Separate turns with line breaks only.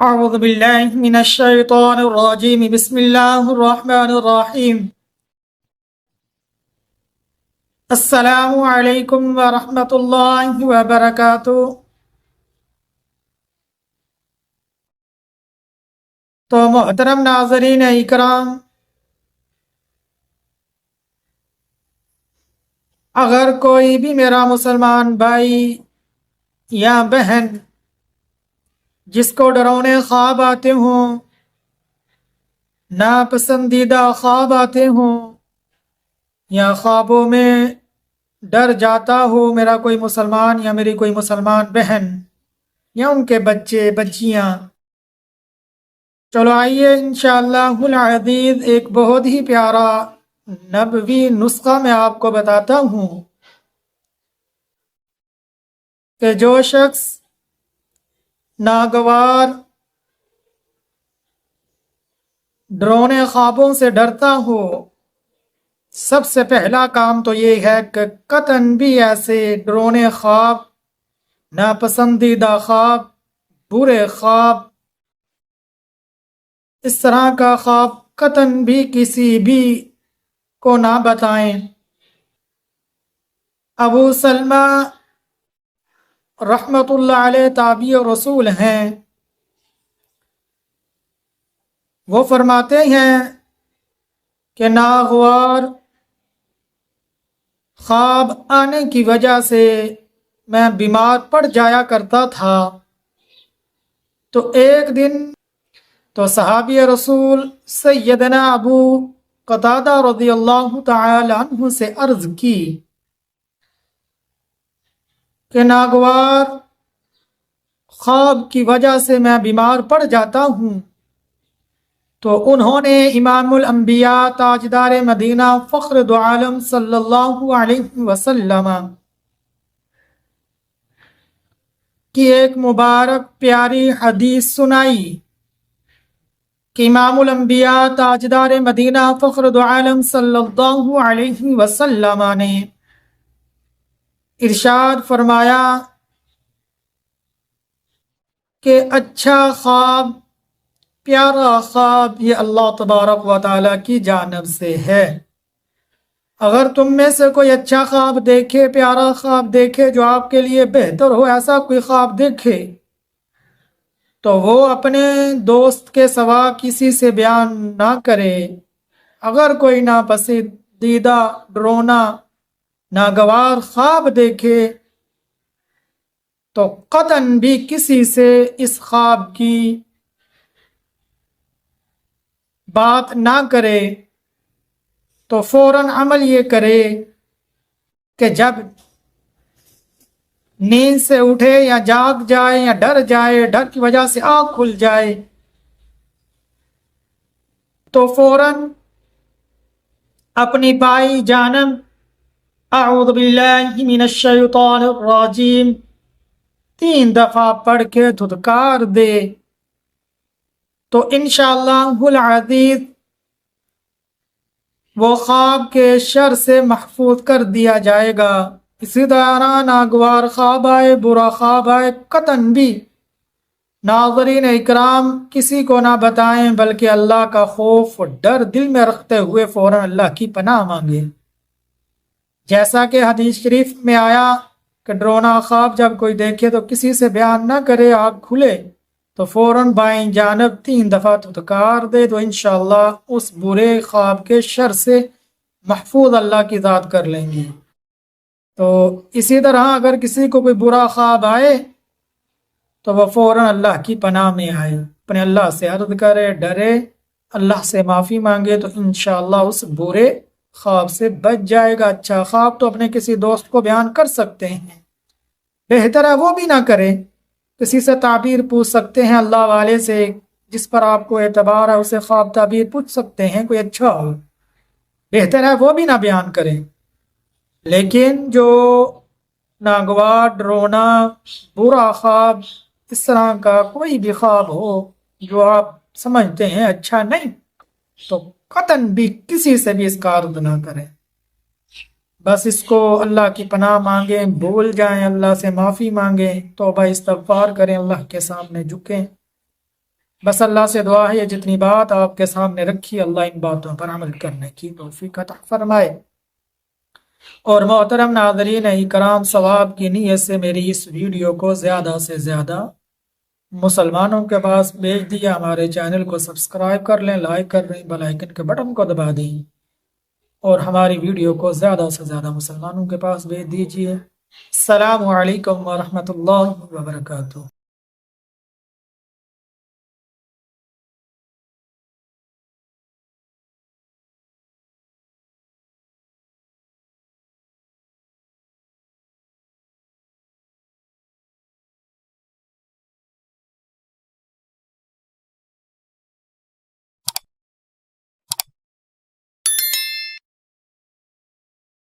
أعوذ بالله من الشيطان الرجيم بسم الله الرحمن الرحيم السلام علیکم ورحمۃ اللہ وبرکاتہ۔ تو محترم ناظرین اکرام، اگر کوئی بھی میرا مسلمان بھائی یا بہن جس کو ڈراؤنے خواب آتے ہوں، ناپسندیدہ خواب آتے ہوں، یا خوابوں میں ڈر جاتا ہو میرا کوئی مسلمان یا میری کوئی مسلمان بہن یا ان کے بچے بچیاں، چلو آئیے انشاءاللہ العزیز ایک بہت ہی پیارا نبوی نسخہ میں آپ کو بتاتا ہوں کہ جو شخص ناگوار ڈرونے خوابوں سے ڈرتا ہو، سب سے پہلا کام تو یہ ہے کہ قطعاً بھی ایسے ڈرونے خواب، ناپسندیدہ خواب، برے خواب، اس طرح کا خواب قطعاً بھی کسی بھی کو نہ بتائیں۔ ابو سلمہ رحمۃ اللہ علیہ تابعی رسول ہیں، وہ فرماتے ہیں کہ ناگوار خواب آنے کی وجہ سے میں بیمار پڑ جایا کرتا تھا، تو ایک دن تو صحابی رسول سیدنا ابو قتادہ رضی اللہ تعالی عنہ سے عرض کی کہ ناگوار خواب کی وجہ سے میں بیمار پڑ جاتا ہوں، تو انہوں نے امام الانبیاء تاجدار مدینہ فخر دو عالم صلی اللہ علیہ وسلم کی ایک مبارک پیاری حدیث سنائی کہ امام الانبیاء تاجدار مدینہ فخر دو عالم صلی اللہ علیہ وسلم نے ارشاد فرمایا کہ اچھا خواب، پیارا خواب یہ اللہ تبارک و تعالیٰ کی جانب سے ہے۔ اگر تم میں سے کوئی اچھا خواب دیکھے، پیارا خواب دیکھے جو آپ کے لیے بہتر ہو، ایسا کوئی خواب دیکھے تو وہ اپنے دوست کے سوا کسی سے بیان نہ کرے۔ اگر کوئی ناپسندیدہ ڈرونا ناگوار خواب دیکھے تو قطعاً بھی کسی سے اس خواب کی بات نہ کرے، تو فوراً عمل یہ کرے کہ جب نیند سے اٹھے یا جاگ جائے یا ڈر جائے، ڈر کی وجہ سے آنکھ کھل جائے، تو فوراً اپنی بائی جانب اعوذ باللہ من الشیطان الرجیم 3 دفعہ پڑھ کے دھتکار دے، تو انشاءاللہ العزیز وہ خواب کے شر سے محفوظ کر دیا جائے گا۔ اسی طرح ناگوار خواب آئے، برا خواب آئے، قطعاً بھی ناظرین اکرام کسی کو نہ بتائیں، بلکہ اللہ کا خوف و ڈر دل میں رکھتے ہوئے فوراً اللہ کی پناہ مانگیں۔ جیسا کہ حدیث شریف میں آیا کہ ڈرونا خواب جب کوئی دیکھے تو کسی سے بیان نہ کرے، آنکھ کھلے تو فوراً بائیں جانب 3 دفعہ دھتکار دے، تو انشاءاللہ اس برے خواب کے شر سے محفوظ اللہ کی ذات کر لیں گے۔ تو اسی طرح اگر کسی کو کوئی برا خواب آئے تو وہ فوراً اللہ کی پناہ میں آئے، اپنے اللہ سے عرض کرے، ڈرے، اللہ سے معافی مانگے، تو انشاءاللہ اس برے خواب سے بچ جائے گا۔ اچھا خواب تو اپنے کسی دوست کو بیان کر سکتے ہیں، بہتر ہے وہ بھی نہ کرے، کسی سے تعبیر پوچھ سکتے ہیں، اللہ والے سے جس پر آپ کو اعتبار ہے اسے خواب تعبیر پوچھ سکتے ہیں، کوئی اچھا ہو، بہتر ہے وہ بھی نہ بیان کریں۔ لیکن جو ناگوار ڈرونا برا خواب، اس طرح کا کوئی بھی خواب ہو جو آپ سمجھتے ہیں اچھا نہیں، تو قطعاً بھی کسی سے بھی اس کا عرض نہ کریں، بس اس کو اللہ کی پناہ مانگیں، بھول جائیں، اللہ سے معافی مانگیں، توبہ استغفار کریں، اللہ کے سامنے جھکیں۔ بس اللہ سے دعا ہے یہ جتنی بات آپ کے سامنے رکھی اللہ ان باتوں پر عمل کرنے کی توفیق عطا فرمائے۔ اور محترم ناظرین اکرام، ثواب کی نیت سے میری اس ویڈیو کو زیادہ سے زیادہ مسلمانوں کے پاس بھیج دیا۔ ہمارے چینل کو سبسکرائب کر لیں، لائک کر لیں، بیل آئیکن کے بٹن کو دبا دیں اور ہماری ویڈیو کو زیادہ سے زیادہ مسلمانوں کے پاس بھیج دیجیے۔ السلام علیکم ورحمۃ اللہ وبرکاتہ۔